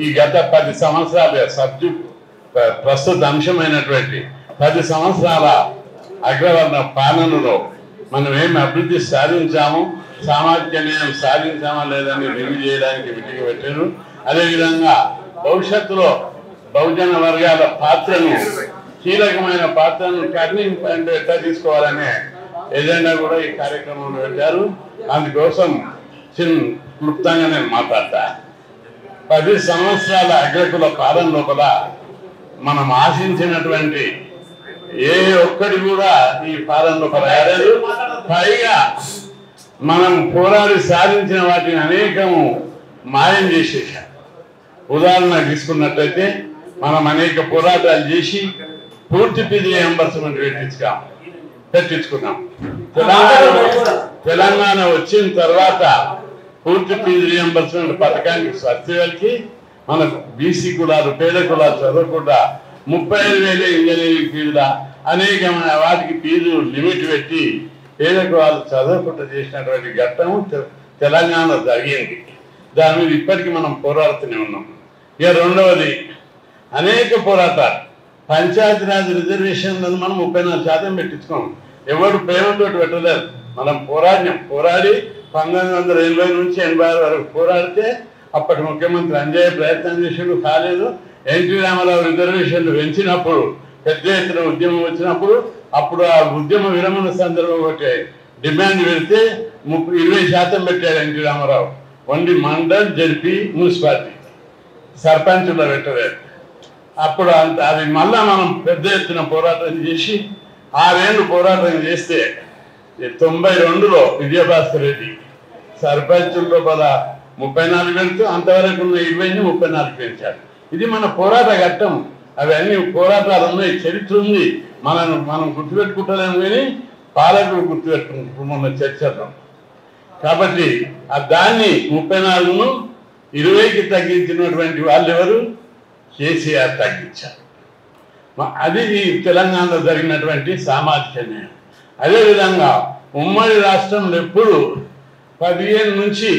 ఈ గత 10 సంవత్సరాల ప్రస్తుత అంశమైనటువంటి 10 సంవత్సరాల అగ్రవర్ణ పాలనలో మనం ఏమి అభివృద్ధి సాధించాము, సామాజిక న్యాయం సాధించామా లేదని రివ్యూ చేయడానికి మీటింగ్ పెట్టారు. అదేవిధంగా భవిష్యత్తులో బహుజన వర్గాల పాత్రను, కీలకమైన పాత్రను టర్నింగ్ పాయింట్ ఎట్లా తీసుకోవాలనే ఎజెండా కూడా ఈ కార్యక్రమంలో పెట్టారు. అందుకోసం క్లుప్తంగా నేను మాట్లాడతా. 10 సంవత్సరాల అగ్రకుల పాలన లోపల మనం ఆశించినటువంటి ఏ ఒక్కటి కూడా ఈ పాలన లోపల రాలేదు. పైగా మనం పోరాడి సాధించిన వాటిని అనేకము మాయం చేసేసాం. ఉదాహరణ తీసుకున్నట్లయితే మనం అనేక పోరాటాలు చేసి పూర్తి ఫీజు రియంబర్స్మెంట్ పెట్టించుకున్నాం. తెలంగాణ వచ్చిన తర్వాత పూర్తి ఫీజు రియంబర్స్మెంట్ పథకానికి సర్టిఫికేట్కి మనకు బీసీ కులాలు, పేద కులాలు చదవకుండా 35,000 ఇంజనీరింగ్ ఫీజుల అనేకమైన వాటికి ఫీజు లిమిట్ పెట్టి పేద కులాలు చదవకుండా చేసినటువంటి ఘట్టము తెలంగాణ జరిగింది. దాని మీద ఇప్పటికీ మనం పోరాడుతూనే ఉన్నాం. ఇక రెండవది అనేక పోరాటాలు. పంచాయతీరాజ్ రిజర్వేషన్లను మనం 34% పెట్టించుకోం. ఎవరు ప్రేమతో పెట్టలేదు. మనం పోరాడి 1980 నుంచి 86 వరకు పోరాడితే అప్పటి ముఖ్యమంత్రి అంజయ్య ప్రయత్నం చేసేందుకు కాలేదు. ఎన్టీ రామారావు రిజర్వేషన్లు పెంచినప్పుడు, పెద్ద ఎత్తున ఉద్యమం వచ్చినప్పుడు, అప్పుడు ఆ ఉద్యమ విరమణ సందర్భం ఒకటి డిమాండ్ పెడితే 20% పెట్టాడు NT Rama Rao. Only mandal, ZP, municipality, సర్పంచుల్లో పెట్టలేదు. అప్పుడు అది మళ్ళా మనం పెద్ద ఎత్తున పోరాటం చేసి 6 ఏళ్ళు పోరాటం చేస్తే 92లో విజయభాస్కర్ రెడ్డి సర్పంచుల్లో 34 పెడుతూ అంతవరకు ఉన్న 20ని 34 పెంచాడు. ఇది మన పోరాట ఘట్టం. అవన్నీ పోరాటాలు ఉన్నాయి, చరిత్ర ఉంది. మనం గుర్తుపెట్టుకుంటలేము కానీ పాలకులు గుర్తుపెట్టుకుంటున్నాం మొన్న చర్చలో. కాబట్టి దాన్ని 34ను 20కి తగ్గించినటువంటి వాళ్ళు ఎవరు? కేసీఆర్ తగ్గించారు. అది ఈ తెలంగాణలో జరిగినటువంటి సామాజిక న్యాయం. అదేవిధంగా ఉమ్మడి రాష్ట్రంలో ఎప్పుడు 15 నుంచి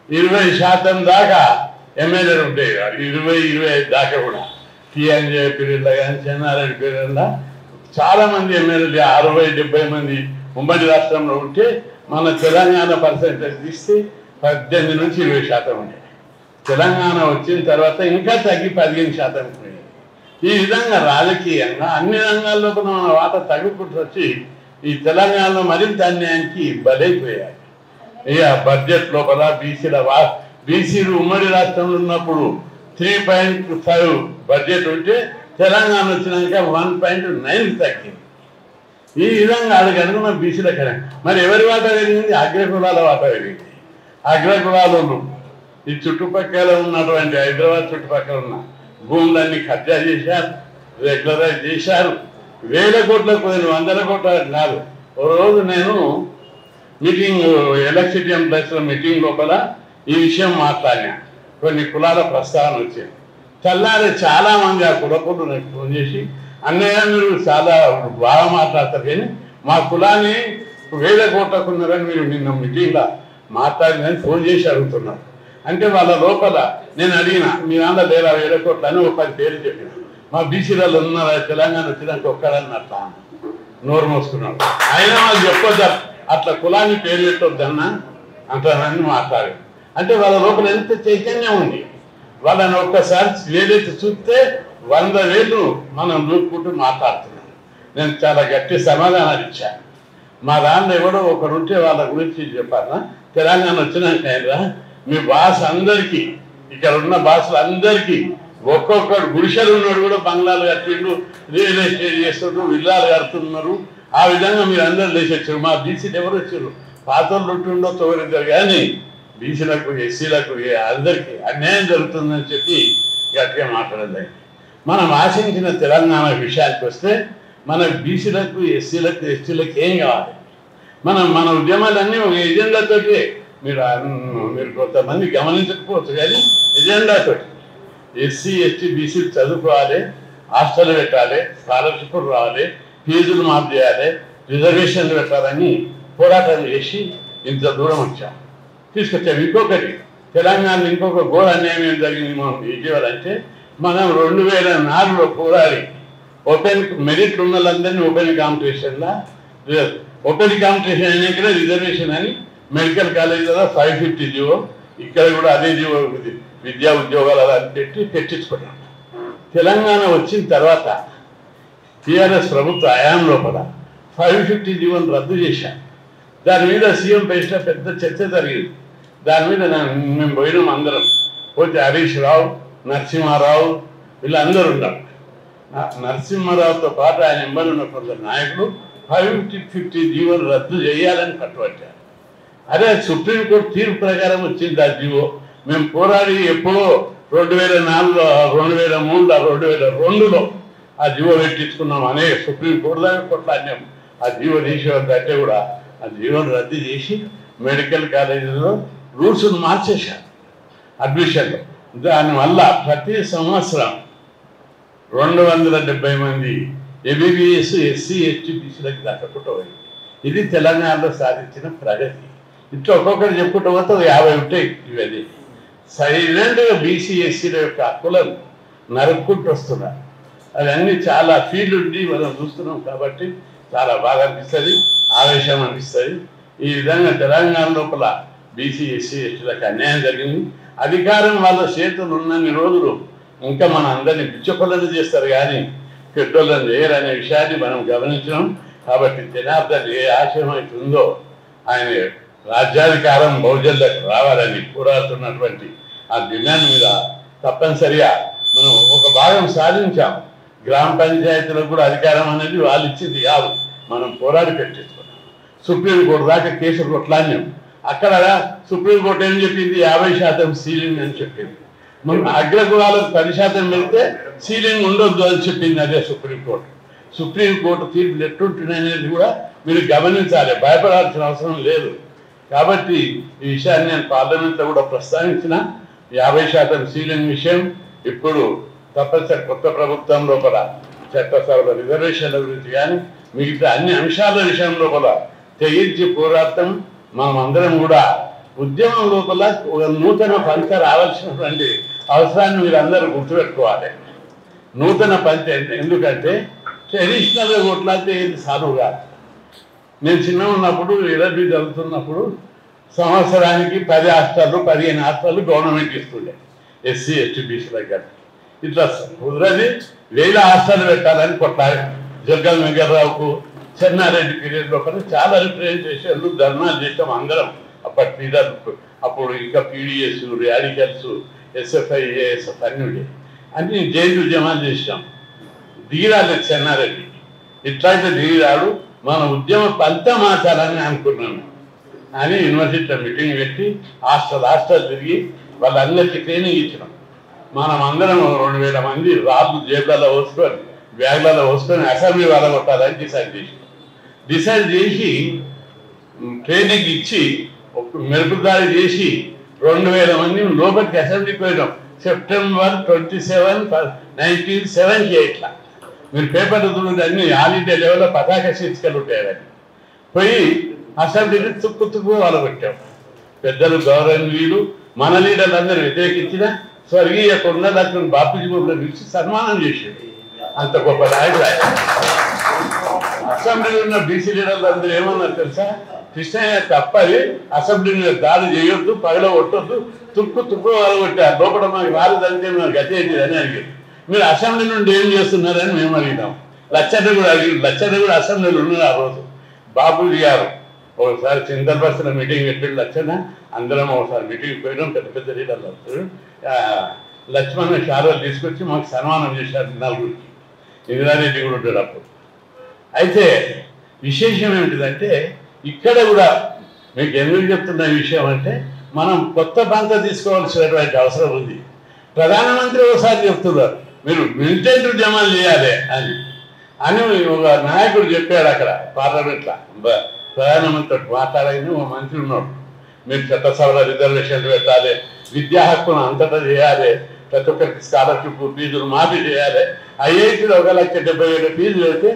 20% దాకా ఎమ్మెల్యేలు ఉంటాయి. 20-25 దాకా కూడా టీఎన్జే పీరియడ్లో కానీ చెన్నారెడ్డి పీరియడ్లో చాలామంది ఎమ్మెల్యేలు 60-70 మంది ఉమ్మడి రాష్ట్రంలో ఉంటే మన తెలంగాణ పర్సెంటేజ్ తీస్తే 18 నుంచి 20% ఉంటాయి. తెలంగాణ వచ్చిన తర్వాత ఇంకా తగ్గి 15% పోయింది. ఈ విధంగా రాజకీయంగా అన్ని రంగాల్లో మన వాటా తగ్గుకుంటూ వచ్చి ఈ తెలంగాణలో మరింత అన్యాయానికి బలైపోయాయి. ఇక బడ్జెట్ లోపల బీసీలు ఉమ్మడి రాష్ట్రంలో ఉన్నప్పుడు 3.5 బడ్జెట్ ఉంటే తెలంగాణ వచ్చినాక 1.9 తగ్గింది. ఈ విధంగా అడిగి అనుకున్న బీసీల కన్నా మరి ఎవరి వాటా పెరిగింది? అగ్రకులాల వాటా పెరిగింది. అగ్రకులాలు ఈ చుట్టుపక్కల ఉన్నటువంటి హైదరాబాద్ చుట్టుపక్కల ఉన్న భూములన్నీ కబ్జా చేశారు, రెగ్యులరైజ్ చేశారు. 1000 కోట్లకు పోయిన 100 కోట్ల కాదు. ఓ రోజు నేను మీటింగ్ ఎలక్ట్రిసిటీ ప్లస్లో మీటింగ్ లోపల ఈ విషయం మాట్లాడినా. కొన్ని కులాల ప్రస్తావన వచ్చింది. తెల్లారి చాలామంది ఆ కులకులు నాకు ఫోన్ చేసి, అన్నయ్య మీరు చాలా బాగా మాట్లాడతారు కానీ మా కులాన్ని 1000 కోట్లకు ఉన్నారని మీరు నిన్న మీటింగ్లో మాట్లాడిందని ఫోన్ చేసి అడుగుతున్నారు. అంటే వాళ్ళ లోపల నేను అడిగిన మీ నాన్న లేరా 1000 కోట్లు అని 10 పేర్లు చెప్పిన. మా బీసీలలో ఉన్నారా తెలంగాణ వచ్చినాక ఒక్కడని అట్లా నోరు మోసుకున్నాడు. అయినా వాళ్ళు చెప్పొద్దు అట్లా కులాన్ని పేరు పెట్టొద్దన్నా అంటానని మాట్లాడారు. అంటే వాళ్ళ లోపల ఎంత చైతన్యం ఉంది. వాళ్ళని ఒక్కసారి వేలెత్తి చూస్తే 100 వేలు మనం నూపుకుంటూ మాట్లాడుతున్నాం. నేను చాలా గట్టి సమాధానాలు ఇచ్చాను. మా దాంట్లో ఎవడో ఒకరుంటే వాళ్ళ గురించి చెప్పాలా, తెలంగాణ వచ్చినాక అయినా మీ భాష అందరికీ, ఇక్కడ ఉన్న భాషలు అందరికీ ఒక్కొక్కడు గుడిసెలు ఉన్నాడు కూడా బంగ్లాలు కట్టిండు, రియల్ ఎస్టేట్ చేస్తుండ్రు, విల్లాలు కడుతున్నారు. ఆ విధంగా మీరు అందరూ లేచొచ్చారు. మా బీసీలు ఎవరు వచ్చారు? పాతలు ఉంటుండో తోరిద్దరు కానీ బీసీలకు, ఎస్సీలకు అందరికీ అన్యాయం జరుగుతుందని చెప్పి గట్టిగా మాట్లాడలేదు. మనం ఆశించిన తెలంగాణ విషయానికి వస్తే మన బీసీలకు, ఎస్సీలకు, ఎస్టీలకు ఏం కావాలి? మన ఉద్యమాలన్నీ ఒక ఎజెండాతోటి మీరు కొంతమంది గమనించకపోవచ్చు కానీ ఎజెండాతో ఎస్సీ, ఎస్టీ, బీసీలు చదువుకోవాలి, హాస్టల్ పెట్టాలి, స్కాలర్షిప్లు రావాలి, ఫీజులు మాఫ్ చేయాలి, రిజర్వేషన్లు పెట్టాలని పోరాటం చేసి ఇంత దూరం వచ్చాం, తీసుకొచ్చాం. ఇంకొకటి తెలంగాణ ఇంకొక ఘోర అన్యాయం ఏం జరిగింది మనం ఇటీవలంటే, మనం 2004లో పోరాడి ఓపెన్ మెరిట్ ఉన్న వాళ్ళందరినీ ఓపెన్ కాంపిటీషన్లా ఓపెన్ కాంపిటీషన్ అయినా రిజర్వేషన్ అని మెడికల్ కాలేజీలో 550 జీవో, ఇక్కడ కూడా అదే జీవో విద్యా ఉద్యోగాలు అలా పెట్టించుకున్నాం. తెలంగాణ వచ్చిన తర్వాత టీఆర్ఎస్ ప్రభుత్వ హయాం లోపల 550 జీవోను రద్దు చేశారు. దాని మీద సీఎం పేసిన పెద్ద చర్చ జరిగింది. దాని మీద మేము పోయినాం అందరం. పోతే హరీష్ రావు, నరసింహారావు వీళ్ళందరూ ఉన్నారు. నరసింహారావుతో పాటు ఆయన ఎంబడి ఉన్న కొందరు నాయకులు 550 జీవోలు రద్దు చేయాలని పట్టుబట్టారు. అదే సుప్రీంకోర్టు తీర్పు ప్రకారం వచ్చింది ఆ జీవో. మేము పోరాడి ఎప్పుడో 2004లో, 2003లో, 2002లో ఆ జీవో పెట్టించుకున్నాం. అనేక సుప్రీంకోర్టు దాకా కొట్లాడినాం. ఆ జీవో తీసేవారంటే కూడా ఆ జీవోను రద్దు చేసి మెడికల్ కాలేజీలో రూల్స్ను మార్చేశారు అడ్మిషన్లో. దానివల్ల ప్రతి సంవత్సరం 270 మంది ఎంబీబీఎస్ ఎస్సీ ఎస్టీ బీసీలకు దక్కకుండా పోయింది. ఇది తెలంగాణలో సాధించిన ప్రగతి. ఇట్లా ఒక్కొక్కరు చెప్పుకుంటూ పోతే 50 ఉంటాయి. ఇవన్నీ సైలెంట్గా బీసీ ఎస్సీల యొక్క హక్కులను నరుక్కుంటూ వస్తున్నారు. అవన్నీ చాలా ఫీల్డ్ ఉండి మనం చూస్తున్నాం కాబట్టి చాలా బాగా అనిపిస్తుంది, ఆవేశం అనిపిస్తుంది. ఈ విధంగా తెలంగాణ లోపల బీసీ ఎస్సీ ఎస్టీలకు అన్యాయం జరిగింది. అధికారం వాళ్ళ చేతులు ఉన్నన్ని రోజులు ఇంకా మన అందరినీ పిచ్చపల్లలు చేస్తారు కానీ పెద్దోళ్ళని చేయరనే విషయాన్ని మనం గమనించినాం. కాబట్టి జనార్దన్ ఏ ఆశయం అవుతుందో ఆయన రాజ్యాధికారం బహుజనులకు రావాలని పోరాడుతున్నటువంటి ఆ డిమాండ్ మీద తప్పనిసరిగా మనం ఒక భాగం సాధించాం. గ్రామ పంచాయతీలకు కూడా అధికారం అనేది వాళ్ళు ఇచ్చింది కాదు, మనం పోరాడి పెట్టించుకున్నాం. సుప్రీంకోర్టు దాకా కేసులు కొట్లాడినాం. అక్కడ సుప్రీంకోర్టు ఏం చెప్పింది? 50% సీలింగ్ అని చెప్పింది. మనం అగ్రకులాలకు 10% పెడితే సీలింగ్ ఉండొద్దు అని చెప్పింది అదే సుప్రీంకోర్టు. సుప్రీంకోర్టు తీర్పులు ఎట్టుంటున్నాయనేది కూడా మీరు గమనించాలి, భయపడాల్సిన అవసరం లేదు. కాబట్టి ఈ విషయాన్ని నేను పార్లమెంట్లో కూడా ప్రస్తావించిన 50% సీలింగ్ విషయం ఇప్పుడు తప్పనిసరి కొత్త ప్రభుత్వం లోపల చట్టసభల రిజర్వేషన్ల గురించి కానీ మిగతా అన్ని అంశాల విషయం లోపల తెగించి పోరాటం మనం అందరం కూడా ఉద్యమం లోపల ఒక నూతన పంచ రావాల్సినటువంటి అవసరాన్ని మీరు అందరూ గుర్తుపెట్టుకోవాలి. నూతన పంచ ఎందుకంటే ట్రెడిషనల్గా కొట్లాడితే ఏది సాధువు కాదు. నేను చిన్న ఉన్నప్పుడు ఎలబీ చదువుతున్నప్పుడు సంవత్సరానికి 10 హాస్టళ్ళు 15 హాస్టళ్ళు గవర్నమెంట్ ఇస్తుండే ఎస్సీ ఎస్టీ బీసీలకు కానీ. ఇట్లా కుదరది 1000 హాస్టళ్ళు పెట్టాలని కొట్లాడి జగ్గల్ వెంకటరావుకు చెన్నారెడ్డి పీరియడ్ లోపల చాలా రిప్రజెంటేషన్లు ధర్నాలు చేసాం అందరం. అప్పటి లీడర్లు అప్పుడు ఇంకా పీడిఎస్ రాడికల్స్ ఎస్ఎఫ్ఐ ఏఎస్ఎఫ్ అన్ని జైలు ఉద్యమాలు చేసాం. దిగిరాలేదు చెన్నారెడ్డి, ఇట్లయితే దిగిరాడు మన ఉద్యమ ఫలితం మార్చాలని అనుకున్నాను అని యూనివర్సిటీలో మీటింగ్ పెట్టి హాస్టల్ తిరిగి వాళ్ళందరికీ ట్రైనింగ్ ఇచ్చినాం. మనం అందరం 2000 మంది రాళ్ళు జేబులలో పోసుకొని బ్యాగ్లలో పోసుకొని అసెంబ్లీ వాళ్ళ కొట్టాలని డిసైడ్ చేసి ట్రైనింగ్ ఇచ్చి మెరుపుదారి చేసి 2000 మంది లోపలికి అసెంబ్లీకి పోయినాం. September 27, 1978 మీరు పేపర్లు చూడండి, అన్ని ఆల్ ఇండియా లెవెల్లో పతాక శీర్షికలు ఉంటాయని పోయి అసెంబ్లీని తుక్కు వాళ్ళు పెట్టాం. పెద్దలు గౌరవనీయులు మన లీడర్లు అందరూ వ్యతిరేకించిన స్వర్గీయ కొండలక్ష్మణ్ బాపూజీ గుడిలో పిలిచి సన్మానం చేసేది. అంత గొప్ప నాయకుడు ఆయన. అసెంబ్లీలో ఉన్న బీసీ లీడర్లు అందరూ ఏమన్నారు తెలుసా? కృష్ణయ్య తప్పది, అసెంబ్లీ మీద దాడి చేయొద్దు, పగల కొట్టొద్దు, తుక్కు వాళ్ళు కొట్టారు. లోపల మాకు రాలేదంటే మేము గతి ఏంటి అని అడిగారు. మీరు అసెంబ్లీ నుండి ఏం చేస్తున్నారని మేము అడిగినాం. లచ్చన్న కూడా అడిగి లచ్చన్న కూడా అసెంబ్లీలో ఉన్నారు ఆ రోజు. బాపూజీ గారు ఒకసారి చింతల్ బస్సులో మీటింగ్ పెట్టాడు లచ్చన్న, అందరం ఒకసారి మీటింగ్ పోయినాం. పెద్ద పెద్ద లీడర్లు వస్తారు. లక్ష్మణ శారలు తీసుకొచ్చి మాకు సన్మానం చేశారు 4గురికి. ఇందిరారెడ్డి కూడా ఉంటాడు అప్పుడు. అయితే విశేషం ఏమిటిదంటే ఇక్కడ కూడా మీకు ఎందుకు చెప్తున్న విషయం అంటే మనం కొత్త పంత తీసుకోవాల్సినటువంటి అవసరం ఉంది. ప్రధానమంత్రి ఒకసారి చెప్తున్నారు మీరు మిలిటెంట్ ఉద్యమాలు చేయాలి అని ఒక నాయకుడు చెప్పాడు అక్కడ పార్లమెంట్లో. ప్రధానమంత్రి మాట్లాడని ఒక మంత్రి ఉన్నాడు, మీరు చట్టసభల రిజర్వేషన్లు పెట్టాలి, విద్యా హక్కును అంతటా చేయాలి, ప్రతి ఒక్కరికి స్కాలర్షిప్ ఫీజులు మాఫీ చేయాలి. ఐఐటీలో 1,70,000 ఫీజులు పెడితే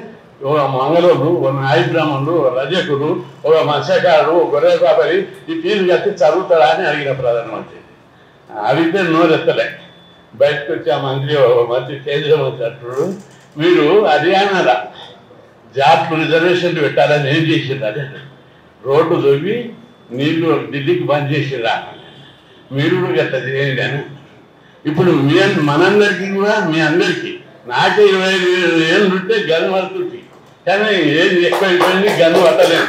ఒక మంగళూరు, ఒక నాయి బ్రాహ్మణులు, ఒక రజకులు, ఒక మత్స్యకారుడు, ఒక గొర్రె కాపరి ఈ ఫీజు కట్టి చదువుతాడా అని అడిగిన ప్రధానమంత్రి. అడిగితే నోరెత్తలే. బయటకు వచ్చి ఆ మంత్రి కేంద్ర మంత్రి అంటున్నాడు, మీరు హర్యానాలో జాబ్లు రిజర్వేషన్లు పెట్టాలని ఏం చేసిండ్రు అదే రోడ్డు దొవ్వి నీళ్లు ఢిల్లీకి బంద్ చేసిరా, మీరు గట్లా చేయండి కానీ ఇప్పుడు మనందరికీ కూడా మీ అందరికీ నాకే 25 ఏళ్ళు ఉంటే గన్ను పడుతుంది, కానీ ఏది ఎక్కువైపోయింది గన్ను పట్టలేదు.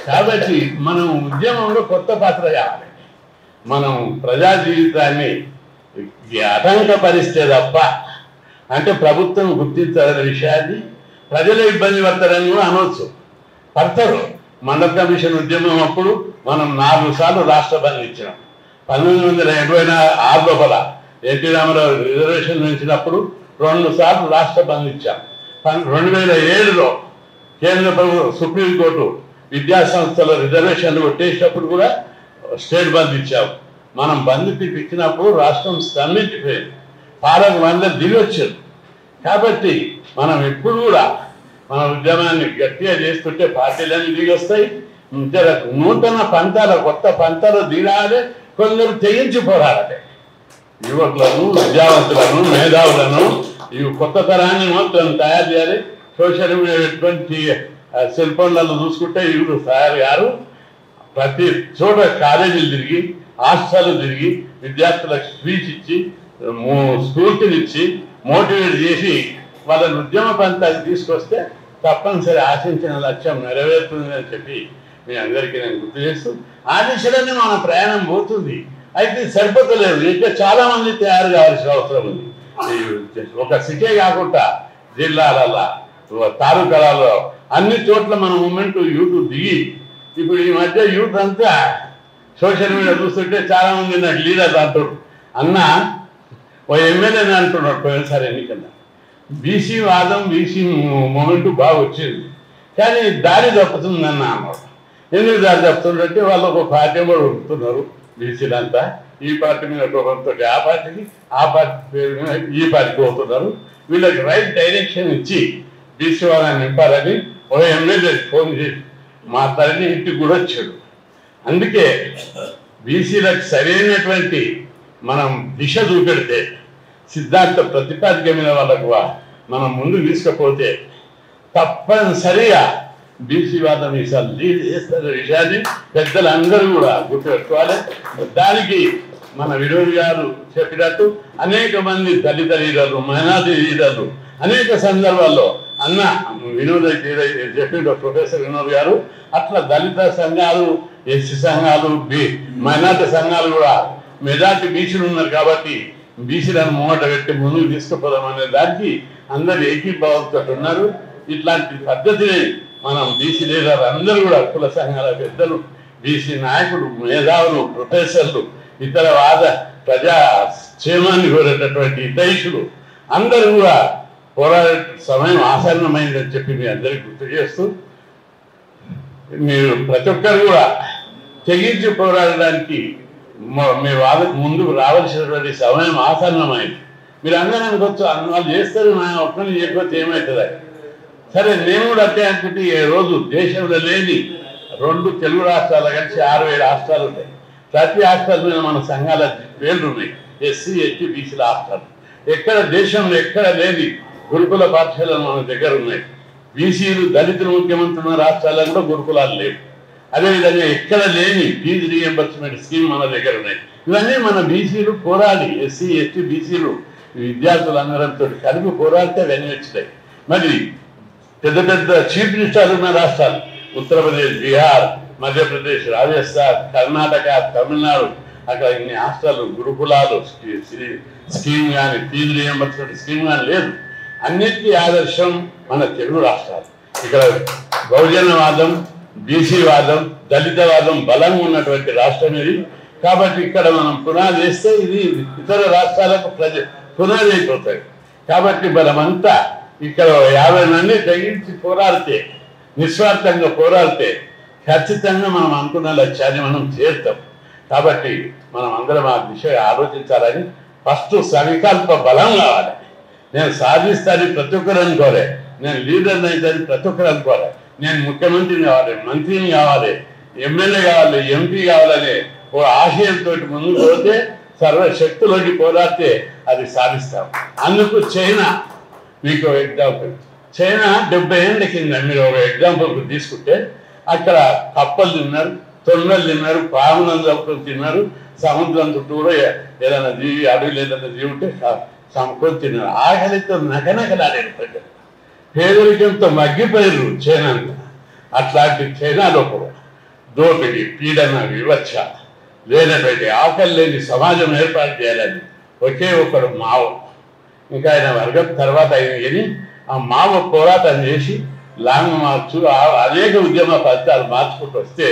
కాబట్టి మనం ఉద్యమంలో కొత్త పాత్ర కావాలి. మనం ప్రజా జీవితాన్ని ఆటంకపరిస్తే తప్ప, అంటే ప్రభుత్వం గుర్తించాలనే విషయాన్ని ప్రజలు ఇబ్బంది పడతారని కూడా అనవచ్చు. పడతారు. మండల కమిషన్ ఉద్యమం అప్పుడు మనం 4 సార్లు రాష్ట్ర బంద్ ఇచ్చినాం. 1986 లోపల ఎన్టీ రామారావు రిజర్వేషన్ పెంచినప్పుడు 2 సార్లు రాష్ట్ర బంద్ ఇచ్చాం. 2007లో కేంద్ర ప్రభుత్వం సుప్రీంకోర్టు విద్యాసంస్థల రిజర్వేషన్లు కొట్టేసినప్పుడు కూడా స్టేట్ బంద్ ఇచ్చాం. మనం బంద్ ఇచ్చినప్పుడు రాష్ట్రం స్తంభించిపోయింది, పాలక మందరు దిగి వచ్చారు. కాబట్టి మనం ఎప్పుడు కూడా మన ఉద్యమాన్ని గట్టిగా చేస్తుంటే పార్టీలన్నీ దిగి వస్తాయి. నూతన పంతాల కొత్త పంతాలు దిగాలి, కొందరు తెగించి పోరాడాలి. యువకులను, విద్యావంతులను, మేధావులను ఈ కొత్త తరాన్ని మొత్తం తయారు చేయాలి. సోషల్ మీడియా పెట్టుకొని సెల్ ఫోన్లలో చూసుకుంటే ఇవి తయారు గారు ప్రతి చోట కాలేజీలు తిరిగి, హాస్టల్ తిరిగి, విద్యార్థులకు స్పీచ్ ఇచ్చి, స్ఫూర్తినిచ్చి, మోటివేట్ చేసి వాళ్ళని ఉద్యమ పంతానికి తీసుకొస్తే తప్పనిసరి ఆశించిన లక్ష్యం నెరవేరుతుందని చెప్పి మీ అందరికీ నేను గుర్తు చేస్తూ, ఆ దిశలోనే మన ప్రయాణం పోతుంది. అయితే సరిపోతలేదు, ఇంకా చాలా మంది తయారు కావాల్సిన అవసరం ఉంది. ఒక సిటీ కాకుండా జిల్లాలలో, తాలూకాలలో అన్ని చోట్ల మన మూమెంట్ యూత్ దిగి, ఇప్పుడు ఈ మధ్య యూత్ అంతా సోషల్ మీడియా చూస్తుంటే చాలా మంది నాకు లీడర్ అంటారు, అన్న ఓ ఎమ్మెల్యేని అంటున్నాడు పోయినసారి ఎన్నికల్లో. బీసీ వాదం, బీసీ మూమెంట్ బాగా వచ్చింది, కానీ దారి తప్పుతుందన్న అన్నాడు. ఎందుకు దారి తప్పుతుందంటే వాళ్ళు ఒక పార్టీ కూడా ఉంటున్నారు బీసీలంతా, ఈ పార్టీ మీద కోపంతో ఆ పార్టీకి, ఆ పార్టీ పేరు మీద ఈ పార్టీకి పోతున్నారు. వీళ్ళకి రైట్ డైరెక్షన్ ఇచ్చి బీసీ వాళ్ళని నింపాలని ఓ ఎమ్మెల్యే ఫోన్ చేసి మాట్లాడి ఇంటికి కూడా వచ్చాడు. అందుకే బీసీలకు సరైనటువంటి మనం దిశ చూపెడితే, సిద్ధాంత ప్రతిపాదిక మీద వాళ్ళకు మనం ముందుకు తీసుకపోతే తప్పనిసరిగా బీసీ వాదం విషయాలు లీడ్ చేస్తున్న విషయాన్ని పెద్దలందరూ కూడా గుర్తుపెట్టుకోవాలి. దానికి మన వినోద్ గారు చెప్పినట్టు అనేక మంది దళిత లీడర్లు, మైనారిటీ లీడర్లు అనేక సందర్భాల్లో అన్న వినోద్ చెప్పిండు ప్రొఫెసర్ వినోద్ గారు, అట్లా దళిత సంఘాలు, ఎస్సీ సంఘాలు, మైనారిటీ సంఘాలు కూడా మెజార్టీ బీసీలు ఉన్నారు కాబట్టి బీసీలను మూట పెట్టి ముందుకు తీసుకుపోదామనే దానికి అందరు ఏకీభావంతో ఉన్నారు. ఇట్లాంటి పద్ధతిని మనం బీసీ లీడర్ అందరూ కూడా కుల సంఘాల పెద్దలు, బీసీ నాయకులు, మేధావులు, ప్రొఫెసర్లు, ఇతర వాద ప్రజా క్షేమాన్ని కోరేటటువంటి హితైషులు అందరూ కూడా పోరాడే సమయం ఆసన్నమైందని చెప్పి మీ అందరికీ గుర్తు చేస్తూ, మీరు ప్రతి ఒక్కరు కూడా తెగించి పోరాడడానికి మీ ముందుకు రావాల్సినటువంటి సమయం ఆసన్నమైంది. మీరు అందరూ అనుకోవచ్చు, వాళ్ళు చేస్తారు, నా ఒక్కరిని చేయకపోతే ఏమవుతుంది. సరే, నేను కూడా అట్టే అనుకుంటే ఈ రోజు దేశంలో లేని 2 తెలుగు రాష్ట్రాలు కలిసి 6,000 హాస్టల్ ఉంటాయి. ప్రతి హాస్టల్ మీద మన సంఘాల పేర్లు ఉన్నాయి. ఎస్సీ, ఎస్టీ, బీసీల హాస్టల్ ఎక్కడ దేశంలో ఎక్కడ లేని గురుకుల పాఠశాలలు మన దగ్గర ఉన్నాయి. బీసీలు, దళితులు ముఖ్యమంత్రి ఉన్న రాష్ట్రాల్లో కూడా గురుకులాలు లేవు. అదేవిధంగా ఎక్కడ లేని ఫీజు రీఎంబర్స్మెంట్ స్కీమ్ మన దగ్గర ఉన్నాయి. ఇవన్నీ మన బీసీలు పోరాడి, ఎస్సీ, ఎస్టీ, బీసీలు విద్యార్థులందరితో కలిపి పోరాడితే అవన్నీ వచ్చినాయి. మరి పెద్ద పెద్ద చీఫ్ మినిస్టర్లు ఉన్న రాష్ట్రాలు ఉత్తరప్రదేశ్, బీహార్, మధ్యప్రదేశ్, రాజస్థాన్, కర్ణాటక, తమిళనాడు, అక్కడ ఇన్ని హాస్టల్, గురుకులాలు స్కీమ్ కానీ, ఫీజు రీఎంబర్స్మెంట్ స్కీమ్ కానీ లేదు. అన్నిటికీ ఆదర్శం మన తెలుగు రాష్ట్రాలు. ఇక్కడ బహుజనవాదం, బీసీవాదం, దళితవాదం బలంగా ఉన్నటువంటి రాష్ట్రం ఇది. కాబట్టి ఇక్కడ మనం పునాది వేస్తే ఇది ఇతర రాష్ట్రాలకు పునాది అయిపోతాయి. కాబట్టి మనమంతా ఇక్కడ 50 మంది తెగించి పోరాడితే, నిస్వార్థంగా పోరాడితే ఖచ్చితంగా మనం అనుకున్న లక్ష్యాన్ని మనం చేరుతాం. కాబట్టి మనం అందరం ఆ దిశగా ఆలోచించాలని, ఫస్ట్ సంకల్ప బలం కావాలి. నేను సాధిస్తానని ప్రతి ఒక్కరు అనుకోలే, నేను లీడర్ని అవుతానని ప్రతి ఒక్కరు అనుకోలే, నేను ముఖ్యమంత్రిని కావాలి, మంత్రిని కావాలి, ఎమ్మెల్యే కావాలి, ఎంపీ కావాలని ఓ ఆశయంతో ముందుకు పోతే సర్వశక్తులకి పోరాడితే అది సాధిస్తాం. అందుకు చైనా మీకు ఎగ్జాంపుల్. చైనా 70 ఏళ్ళ కింద మీరు ఒక ఎగ్జాంపుల్ తీసుకుంటే అక్కడ కప్పలు తిన్నారు, తొండలు తిన్నారు, పాములను తిన్నారు, సముద్రం చుట్టూ కూడా ఏదైనా జీవి అడవి ఏదైనా జీవి ఉంటే సమకూరు తిన్నారు. ఆకలితో నకనకలాడారు ప్రజలు, పేదరికంతో మగ్గిపోయారు చైనా. అట్లాంటి చైనాలో కూడా దోపిడీ, పీడన, వివక్ష లేనటువంటి ఆకలి లేని సమాజం ఏర్పాటు చేయాలని ఒకే ఒకడు మావో, ఇంకా ఆయన వర్గం తర్వాత అయిన కానీ ఆ మావ పోరాటం చేసి లాంగ్ మార్చు అనేక ఉద్యమ ఫలితాలు మార్చుకుంటూ వస్తే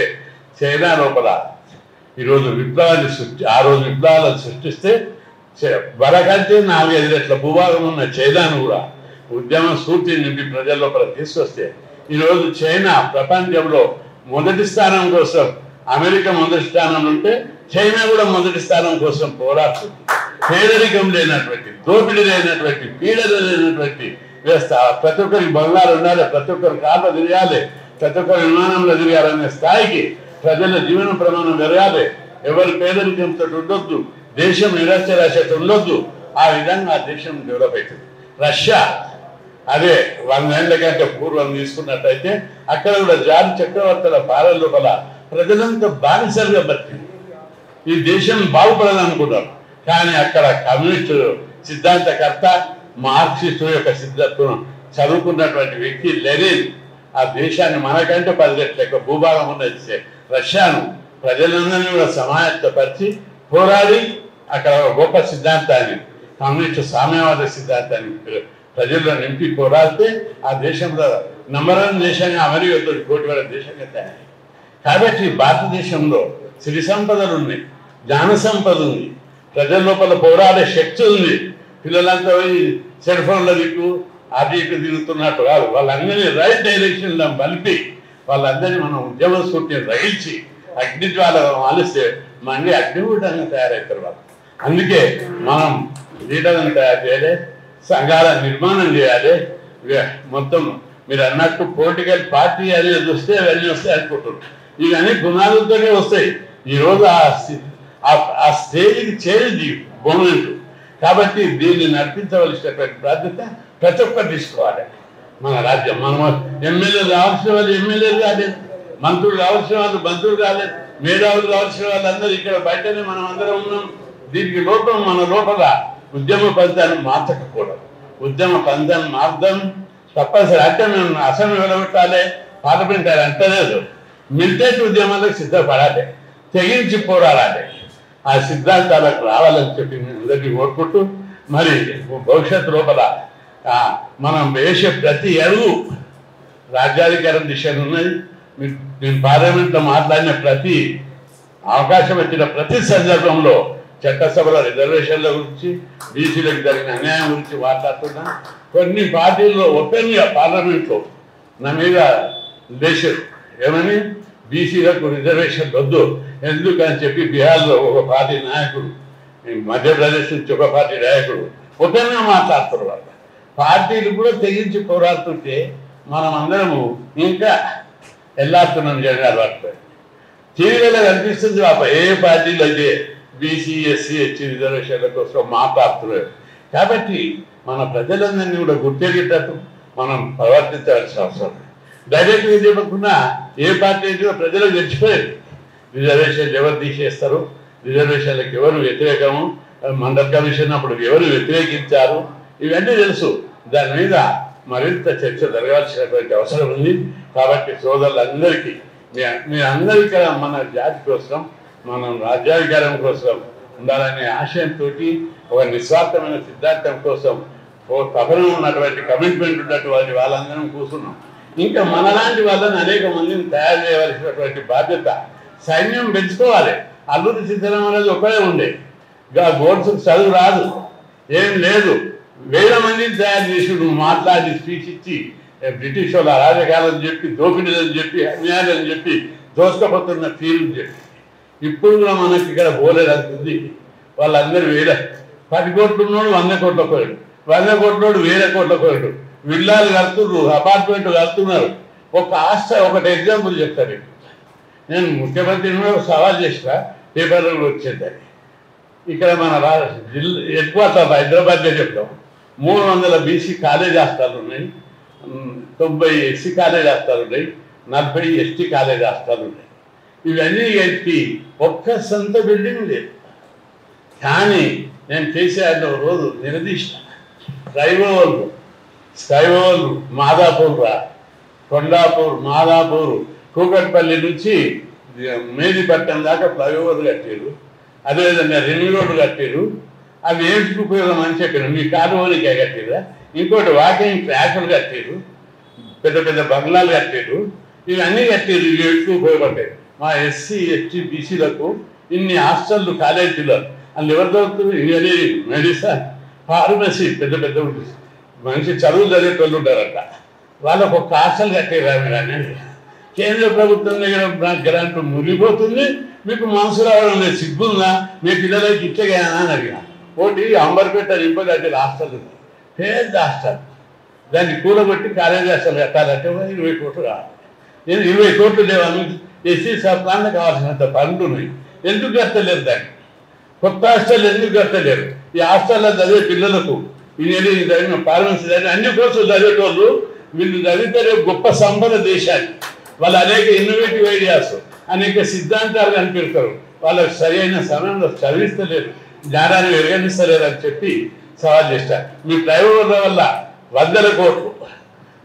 చైనా లోపల ఈరోజు విప్లవాన్ని ఆ రోజు విప్లవాలను సృష్టిస్తే వరకంటే 4-5 రెట్ల భూభాగం ఉన్న చైనాను కూడా ఉద్యమ స్ఫూర్తిని నింపి ప్రజల లోపల తీసుకొస్తే ఈరోజు చైనా ప్రపంచంలో మొదటి స్థానం కోసం, అమెరికా మొదటి స్థానం ఉంటే చైనా కూడా మొదటి స్థానం కోసం పోరాడుతుంది. పేదరికం లేనటువంటి, దోపిడీ లేనటువంటి, పీడన లేనటువంటి వ్యవస్థ. ప్రతి ఒక్కరికి బంగారు ఉండాలి, ప్రతి ఒక్కరు కార్లో తిరగాలి, ప్రతి ఒక్కరు విమానంలో తిరగాలనే స్థాయికి ప్రజల జీవన ప్రమాణం పెరగాలి. ఎవరు పేదరికంతో ఉండొద్దు, దేశం నిరక్షరాస్యత ఉండొద్దు. ఆ విధంగా ఆ దేశం డెవలప్ అవుతుంది. రష్యా అదే 100 ఏళ్ల కంటే పూర్వం తీసుకున్నట్టయితే అక్కడ కూడా జాతి చక్రవర్తుల పాలన లోపల ప్రజలంతా బానిసలుగా బతికింది. ఈ దేశం బాగుపడాలనుకున్నారు. కానీ అక్కడ కమ్యూనిస్టు సిద్ధాంతకర్త, మార్క్సిస్టు యొక్క సిద్ధాంతం చదువుకున్నటువంటి వ్యక్తి లెనిన్ ఆ దేశాన్ని మనకంటే 10 రెట్ల ఎక్కువ భూభాగం ఉన్నది రష్యాను ప్రజలందరినీ కూడా సమాయత్తపరిచి పోరాడి అక్కడ గొప్ప సిద్ధాంతాన్ని, కమ్యూనిస్టు సామ్యవాద సిద్ధాంతాన్ని ప్రజల్లో నింపి పోరాడితే ఆ దేశంలో నంబర్ 1 దేశంగా అమెరికాతో పోటీపడే దేశంగా తయారు. కాబట్టి భారతదేశంలో సిరి సంపదలు ఉన్నాయి, జ్ఞాన సంపద ఉంది, ప్రజల లోపల పోరాడే శక్తి ఉంది. పిల్లలంతా సెల్ ఫోన్ల దిక్కు అటు ఇటు తిరుగుతున్నట్టు కాదు, వాళ్ళందరినీ రైట్ డైరెక్షన్లో మలిపి వాళ్ళందరినీ మనం ఉద్యమ స్ఫూర్తిని రగిల్చి అగ్నిజ్వాలగా మాలిస్తే మళ్ళీ అగ్నిగూటంగా తయారవుతారు వాళ్ళు. అందుకే మనం లీడర్లను తయారు చేయాలి, సంఘాల నిర్మాణం చేయాలి. మొత్తం మీరు అన్నట్టు పొలిటికల్ పార్టీ అనేది వస్తే అవన్నీ వస్తాయి అనుకుంటున్నారు. ఇవన్నీ గుణాలతోనే వస్తాయి. ఈరోజు ఆ స్టేజ్కి చేరింది గవర్నమెంట్. కాబట్టి దీన్ని నడిపించవలసినటువంటి బాధ్యత ప్రతి ఒక్కరు తీసుకోవాలి. మన రాజ్యం, మనం ఎమ్మెల్యేలు కావాల్సిన వాళ్ళు ఎమ్మెల్యేలు కాలేదు, మంత్రులు కావాల్సిన వాళ్ళు మంత్రులు కాలేదు, మేధావులు కావాల్సిన వాళ్ళందరూ ఇక్కడ బయటనే మనం అందరం ఉన్నాం. దీనికి లోపం మన లోపల ఉద్యమ పంతాన్ని మార్చకపోవడం. ఉద్యమ పంతాన్ని మార్చడం తప్పనిసరి. అంటే మేము అసెంబ్లీ వెలగొట్టాలి, పార్లమెంట్ అంటలేదు, మిలిటెంట్ ఉద్యమాలకు సిద్ధపడాలి, తెగించి పోరాడాలి. ఆ సిద్ధాంతాలకు రావాలని చెప్పి అందరికీ కోరుకుంటూ, మరి భవిష్యత్తు లోపల మనం వేసే ప్రతి అడుగు రాజ్యాధికారం దిశను ఉన్నది. నేను పార్లమెంట్లో మాట్లాడిన ప్రతి అవకాశం వచ్చిన ప్రతి సందర్భంలో చట్టసభల రిజర్వేషన్ల గురించి, బీసీలకు జరిగిన అన్యాయం గురించి మాట్లాడుతున్నా. కొన్ని పార్టీల్లో ఓపెన్గా పార్లమెంట్లో నా మీద దేశం ఏమని బీసీలకు రిజర్వేషన్ వద్దు ఎందుకని చెప్పి బీహార్లో ఒక పార్టీ నాయకుడు, మధ్యప్రదేశ్ నుంచి ఒక పార్టీ నాయకుడు ఓపెన్గా మాట్లాడుతారు. వాళ్ళు పార్టీలు కూడా తెగించి పోరాడుతుంటే మనం అందరము ఇంకా వెళ్ళాడుతున్నాం జనాలు. వాటిపై టీవీలో కనిపిస్తుంది ఏ పార్టీలు అయితే బీసీ ఎస్సీ ఎస్టీ రిజర్వేషన్ల కోసం మాట్లాడుతున్నారు. కాబట్టి మన ప్రజలందరినీ కూడా గుర్తెరిగేటట్టు మనం ప్రవర్తించవలసిన అవసరం. డైరెక్ట్గా చెప్పకుండా ఏ పార్టీ అయితే ప్రజలకు తెచ్చిపోయారు. రిజర్వేషన్లు ఎవరు తీసేస్తారు, రిజర్వేషన్లకు ఎవరు వ్యతిరేకము, మండల్ కమిషన్ అప్పుడు ఎవరు వ్యతిరేకించారు, ఇవన్నీ తెలుసు. దాని మీద మరింత చర్చ జరగాల్సినటువంటి అవసరం ఉంది. కాబట్టి సోదరులందరికీ మీ అందరికీ మన జాతి కోసం, మనం రాజ్యాధికారం కోసం ఉండాలనే ఆశయంతో ఒక నిస్వార్థమైన సిద్ధాంతం కోసం తపన ఉన్నటువంటి కమిట్మెంట్ ఉన్నటువంటి వాళ్ళందరం కూర్చున్నాం. ఇంకా మనలాంటి వాళ్ళని అనేక మందిని తయారు చేయవలసినటువంటి బాధ్యత. సైన్యం పెంచుకోవాలి. అల్లూరి సీతారామరాజు ఒకడే ఉండే, గోడ్స్ చదువు రాదు, ఏం లేదు, 1000 మందిని తయారు చేసి నువ్వు మాట్లాడి స్పీచ్ ఇచ్చి బ్రిటిష్ వాళ్ళ అరాజకాలని చెప్పి, దోపిడీలని చెప్పి, అన్యాయాలని చెప్పి, దోసుకపోతున్న తీరుని చెప్పి ఇప్పుడు కూడా మనకి ఇక్కడ పోలేదంటుంది. వాళ్ళందరూ 10 కోట్లు ఉన్నాడు 100 కోట్ల పోయాడు, 100 కోట్లోడు 1000 కోట్ల పోయాడు, విల్లాలు కడుతున్నారు, అపార్ట్మెంట్లు కడుతున్నారు. ఒకటి ఎగ్జాంపుల్ చెప్తాను. నేను ముఖ్యమంత్రిని సవాల్ చేసిన పేపర్లో వచ్చేదాన్ని. ఇక్కడ మన హెడ్ క్వార్టర్ హైదరాబాద్లో చెప్తాం 300 బీసీ కాలేజ్ హాస్టల్ ఉన్నాయి, 90 ఎస్సీ కాలేజ్ హాస్టల్ ఉన్నాయి, 40 ఎస్టీ కాలేజ్ హాస్టల్ ఉన్నాయి. ఇవన్నీ ఎత్తి ఒక్క సొంత బిల్డింగ్ లేదు. కానీ నేను కేసీఆర్లో రోజు నిలదీసిన స్కైవోళ్ళు మాదాపూర్ కొండాపూర్ మాదాపూర్ కూకట్పల్లి నుంచి మేదిపట్నం దాకా ఫ్లైఓవర్లు కట్టారు, అదేవిధంగా రింగ్ రోడ్డు కట్టారు. అవి ఏంటికి ఉపయోగం అని చెప్పారు. మీ కాలువనికే కట్టారా, ఇంకోటి వాకింగ్ ట్రాకులు కట్టారు, పెద్ద పెద్ద బంగ్లాలు కట్టారు. ఇవన్నీ కట్టారు, ఇవి ఎక్కువ ఉపయోగపడ్డాయి. మా ఎస్సీ ఎస్టీ బీసీలకు ఇన్ని హాస్టళ్ళు కాలేజీలు అందులో ఎవరు చదువుతుంది? ఇంజనీరింగ్, మెడిసిన్, ఫార్మసీ, పెద్ద పెద్ద మంచి చదువులు చదివేటోళ్ళు ఉంటారట. వాళ్ళకు ఒక హాస్టల్ కట్టారు. కానీ కేంద్ర ప్రభుత్వం దగ్గర గ్రాంట్ మురిగిపోతుంది. మీకు మనసు రావడం లేదు, సిగ్గుందా? మీ పిల్లలకి ఇచ్చగానా అని అడిగిన. ఒకటి అంబర్పేట నింపగట్టే హాస్టల్ ఉంది, పెద్ద హాస్టల్. దాన్ని కూలగొట్టి కాలేజీ హాస్టల్ కట్టాలంటే 20 కోట్లు కావాలి. నేను 20 కోట్లు లేవని ఎస్సీ సప్లాన్లో కావాల్సినంత పనులు ఉన్నాయి. ఎందుకు కట్టలేరు? దాన్ని కొత్త హాస్టల్ ఎందుకు కట్టలేరు? ఈ హాస్టల్లో చదివే పిల్లలకు ఇంజనీరింగ్ చదివిన ఫార్మసీ చదివిన అన్ని కోర్సులు చదివేటోళ్ళు వీళ్ళు చదివితే రేపు గొప్ప సంపద దేశాన్ని. వాళ్ళు అనేక ఇన్నోవేటివ్ ఐడియాస్, అనేక సిద్ధాంతాలు కనిపెడతారు. వాళ్ళకి సరైన సమయంలో చదివిస్తలేరు, జ్ఞానాన్ని వెరగనిస్తలేరు అని చెప్పి సవాల్ చేస్తారు. మీ ఫ్లైఓవర్ల వల్ల 100 కోట్లు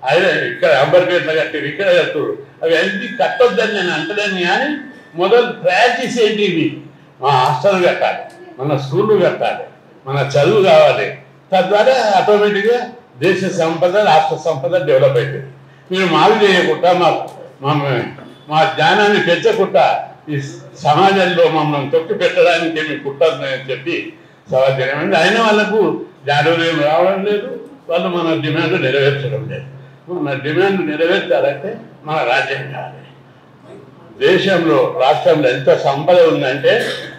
ఆయన ఇక్కడ అంబర్పేటలో కట్టారు, ఇక్కడ కట్టారు. అవి అన్ని కట్టొద్దని నేను అంటలేను. కానీ మొదలు ప్రాక్టీస్ ఏంటి? ఇవి మా హాస్టల్ కట్టాలి, మన స్కూళ్ళు కట్టాలి, మన చదువు కావాలి. తద్వారా ఆటోమేటిక్గా దేశ సంపద రాష్ట్ర సంపద డెవలప్ అవుతుంది. మీరు మావి చేయకుండా మా జ్ఞానాన్ని పెంచకుండా ఈ సమాజంలో మమ్మల్ని తొక్కి పెట్టడానికి ఏమి కుట్టదని చెప్పి సవాల్ చేయడం. అయిన వాళ్ళకు జ్ఞానోదయం రావడం లేదు, వాళ్ళు మన డిమాండ్ నెరవేర్చడం లేదు. మన డిమాండ్ నెరవేర్చాలంటే మన రాజ్యం కావాలి. దేశంలో రాష్ట్రంలో ఎంత సంపద ఉందంటే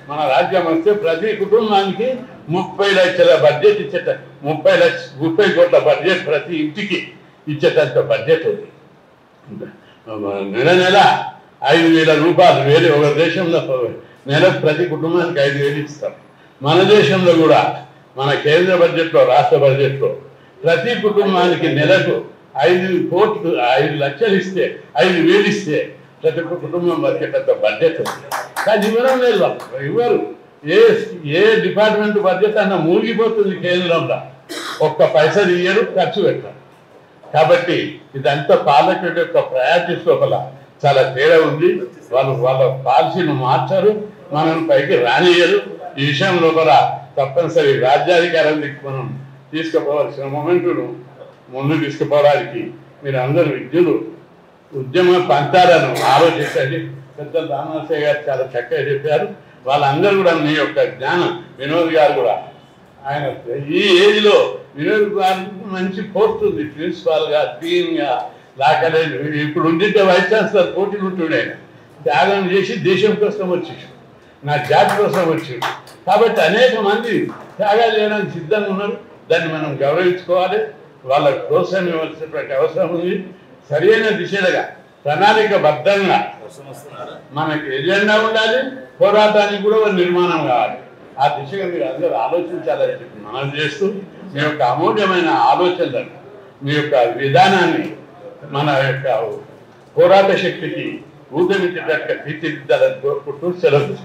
మన రాజ్యం వస్తే ప్రతి కుటుంబానికి 30 లక్షల బడ్జెట్ ఇచ్చేట 30 కోట్ల బడ్జెట్ ప్రతి ఇంటికి ఇచ్చేటంత బడ్జెట్ ఉంది. నెల 5,000 రూపాయలు వేరే ఒక దేశంలో నెలకు ప్రతి కుటుంబానికి 5,000 ఇస్తారు. మన దేశంలో కూడా మన కేంద్ర బడ్జెట్లో రాష్ట్ర బడ్జెట్లో ప్రతి కుటుంబానికి నెలకు 5 లక్షలు ఇస్తే 5,000 ఇస్తే ప్రతి కుటుంబం బడ్జెట్ బడ్జెట్ ఉంది. కానీ ఇవ్వడం లేదు, వాళ్ళు ఇవ్వరు. ఏ డిపార్ట్మెంట్ బడ్జెట్ అన్న మూగిపోతుంది కేంద్రంలో, ఒక్క పైసలు ఇయ్యరు, ఖర్చు పెట్టారు. కాబట్టి ఇదంతా పాలకుడి యొక్క ప్రయారిటీస్ లోపల చాలా తేడా ఉంది. వాళ్ళ పాలసీని మార్చారు, మనం పైకి రానియరు. ఈ విషయం లోపల తప్పనిసరి రాజ్యాధికారానికి మనం తీసుకుపోవాల్సిన మొమెంటును ముందు తీసుకుపోవడానికి మీరు అందరూ విద్యులు ఉద్యమ పంతాలను ఆలోచించండి. పెద్ద రామనరసయ్య గారు చాలా చక్కగా చెప్పారు. వాళ్ళందరూ కూడా మీ యొక్క జ్ఞానం, వినోద్ గారు కూడా ఆయన ఈ ఏజ్లో వినోద్ గారు మంచి పోస్ట్ ఉంది, ప్రిన్సిపాల్గా, డీన్గా, లా కాలేజ్. ఇప్పుడు ఉండింటే వైస్ ఛాన్సలర్ పోటీలు ఉంటుండే. త్యాగం చేసి దేశం కోసం వచ్చేసాడు, నా జాతి కోసం వచ్చాడు. కాబట్టి అనేక మంది త్యాగాలు చేయడానికి సిద్ధంగా ఉన్నారు. దాన్ని మనం గౌరవించుకోవాలి, వాళ్ళకు ప్రోత్సాహం ఇవ్వాల్సినటువంటి అవసరం ఉంది. సరైన దిశలుగా ప్రణాళికబద్ధంగా మనకి ఎజెండా ఉండాలి, పోరాటానికి కూడా నిర్మాణం కావాలి. ఆ దిశగా మీరు అందరూ ఆలోచించాలని చెప్పి మనం చేస్తూ మీ యొక్క అమూల్యమైన ఆలోచనలను, మీ యొక్క విధానాన్ని మన యొక్క పోరాట శక్తికి ఊతమిచ్చేటట్టుగా తీర్చిదిద్దాలని కోరుకుంటూ సెలవు.